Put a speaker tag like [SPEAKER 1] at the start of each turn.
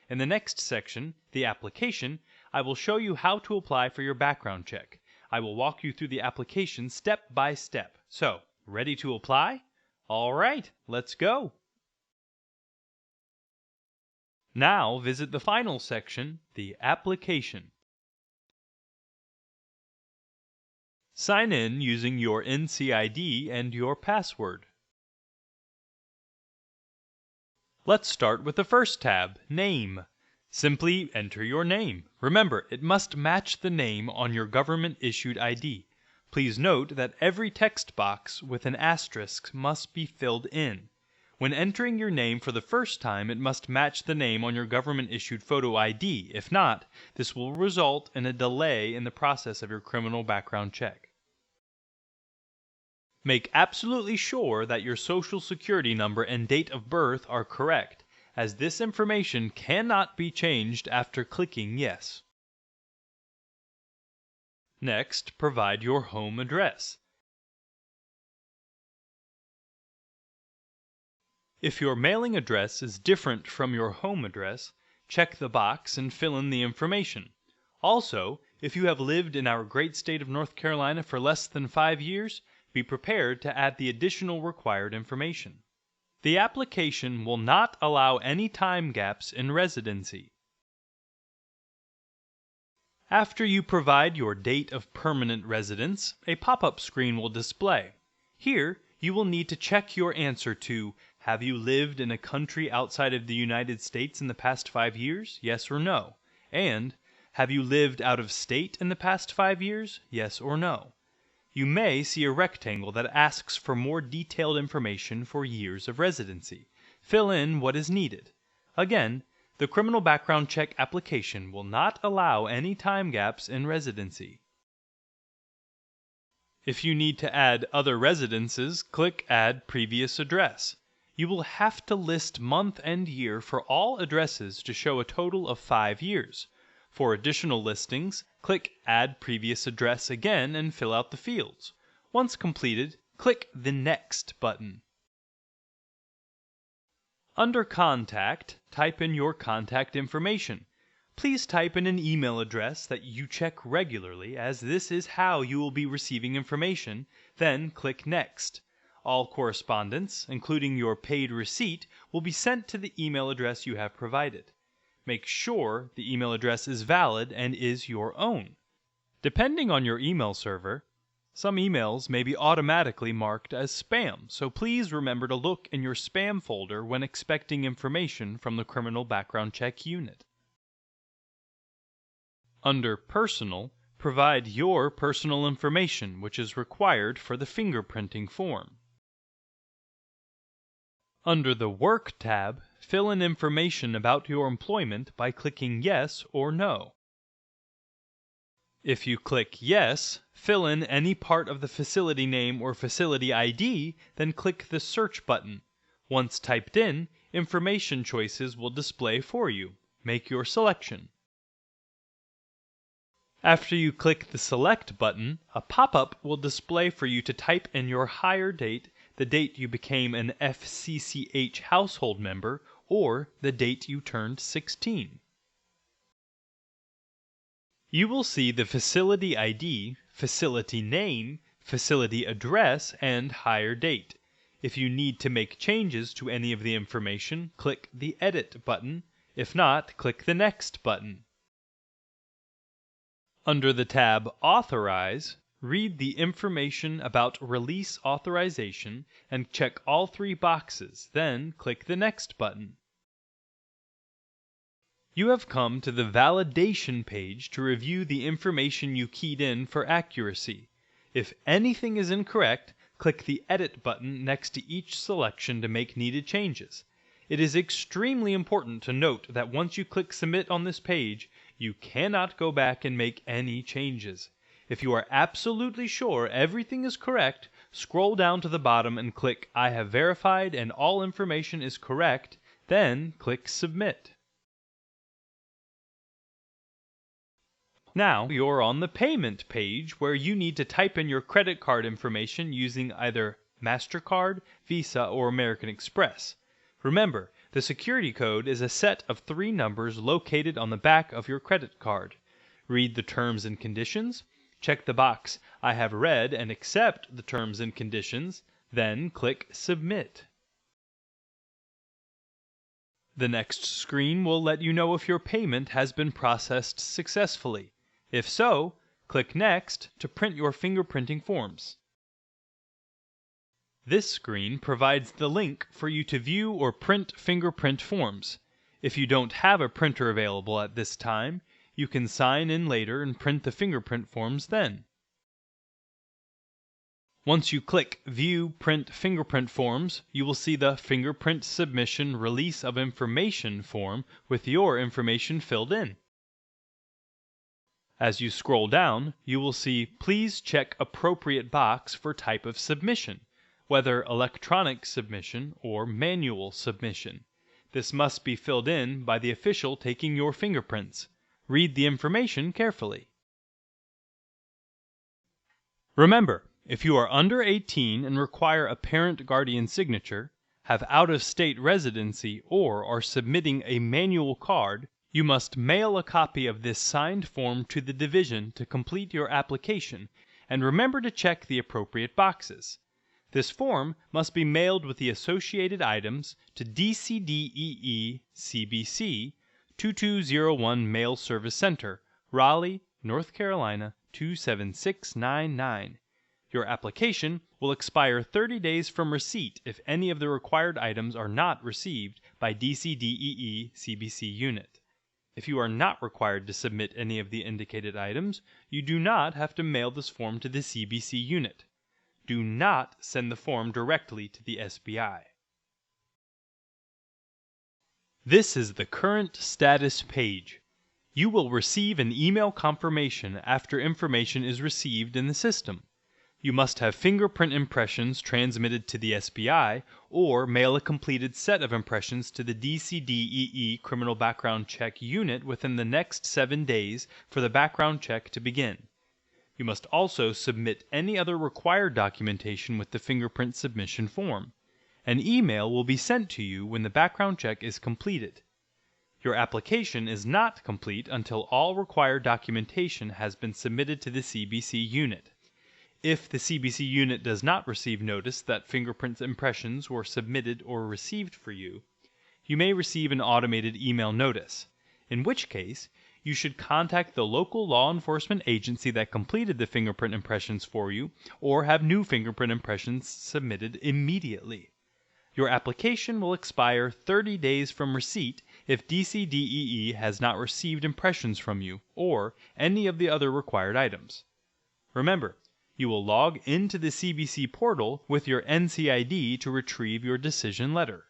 [SPEAKER 1] In the next section, the application, I will show you how to apply for your background check. I will walk you through the application step by step. So, ready to apply? All right, let's go. Now visit the final section, the application. Sign in using your NCID and your password. Let's start with the first tab, Name. Simply enter your name. Remember, it must match the name on your government-issued ID. Please note that every text box with an asterisk must be filled in. When entering your name for the first time, it must match the name on your government-issued photo ID. If not, this will result in a delay in the process of your criminal background check. Make absolutely sure that your Social Security number and date of birth are correct, as this information cannot be changed after clicking Yes. Next, provide your home address. If your mailing address is different from your home address, check the box and fill in the information. Also, if you have lived in our great state of North Carolina for less than 5 years, be prepared to add the additional required information. The application will not allow any time gaps in residency. After you provide your date of permanent residence, a pop-up screen will display. Here, you will need to check your answer to have you lived in a country outside of the United States in the past 5 years? Yes or no. And have you lived out of state in the past 5 years? Yes or no. You may see a rectangle that asks for more detailed information for years of residency. Fill in what is needed. Again, the criminal background check application will not allow any time gaps in residency. If you need to add other residences, click Add Previous Address. You will have to list month and year for all addresses to show a total of 5 years. For additional listings, click Add Previous Address again and fill out the fields. Once completed, click the Next button. Under Contact, type in your contact information. Please type in an email address that you check regularly, as this is how you will be receiving information, then click Next. All correspondence, including your paid receipt, will be sent to the email address you have provided. Make sure the email address is valid and is your own. Depending on your email server, some emails may be automatically marked as spam, so please remember to look in your spam folder when expecting information from the Criminal Background Check Unit. Under Personal, provide your personal information, which is required for the fingerprinting form. Under the Work tab, fill in information about your employment by clicking Yes or No. If you click Yes, fill in any part of the facility name or facility ID, then click the Search button. Once typed in, information choices will display for you. Make your selection. After you click the Select button, a pop-up will display for you to type in your hire date, the date you became an FCCH household member, or the date you turned 16. You will see the facility ID, facility name, facility address, and hire date. If you need to make changes to any of the information, click the Edit button. If not, click the Next button. Under the tab Authorize, read the information about release authorization and check all 3 boxes, then click the Next button. You have come to the validation page to review the information you keyed in for accuracy. If anything is incorrect, click the Edit button next to each selection to make needed changes. It is extremely important to note that once you click Submit on this page, you cannot go back and make any changes. If you are absolutely sure everything is correct, scroll down to the bottom and click I have verified and all information is correct, then click Submit. Now you're on the payment page where you need to type in your credit card information using either MasterCard, Visa, or American Express. Remember, The security code is a set of 3 numbers located on the back of your credit card. Read the terms and conditions, check the box "I have read and accept the terms and conditions," then click Submit. The next screen will let you know if your payment has been processed successfully. If so, click Next to print your fingerprinting forms. This screen provides the link for you to view or print fingerprint forms. If you don't have a printer available at this time, you can sign in later and print the fingerprint forms then. Once you click View Print Fingerprint Forms, you will see the Fingerprint Submission Release of Information form with your information filled in. As you scroll down, you will see Please check appropriate box for type of submission, whether electronic submission or manual submission. This must be filled in by the official taking your fingerprints. Read the information carefully. Remember, if you are under 18 and require a parent-guardian signature, have out-of-state residency, or are submitting a manual card, you must mail a copy of this signed form to the division to complete your application, and remember to check the appropriate boxes. This form must be mailed with the associated items to DCDEE CBC 2201 Mail Service Center, Raleigh, North Carolina 27699. Your application will expire 30 days from receipt if any of the required items are not received by DCDEE CBC unit. If you are not required to submit any of the indicated items, you do not have to mail this form to the CBC unit. Do not send the form directly to the SBI. This is the current status page. You will receive an email confirmation after information is received in the system. You must have fingerprint impressions transmitted to the SBI or mail a completed set of impressions to the DCDEE Criminal Background Check Unit within the next 7 days for the background check to begin. You must also submit any other required documentation with the fingerprint submission form. An email will be sent to you when the background check is completed. Your application is not complete until all required documentation has been submitted to the CBC unit. If the CBC unit does not receive notice that fingerprint impressions were submitted or received for you, you may receive an automated email notice, in which case you should contact the local law enforcement agency that completed the fingerprint impressions for you or have new fingerprint impressions submitted immediately. Your application will expire 30 days from receipt if DCDEE has not received impressions from you or any of the other required items. Remember, you will log into the CBC portal with your NCID to retrieve your decision letter.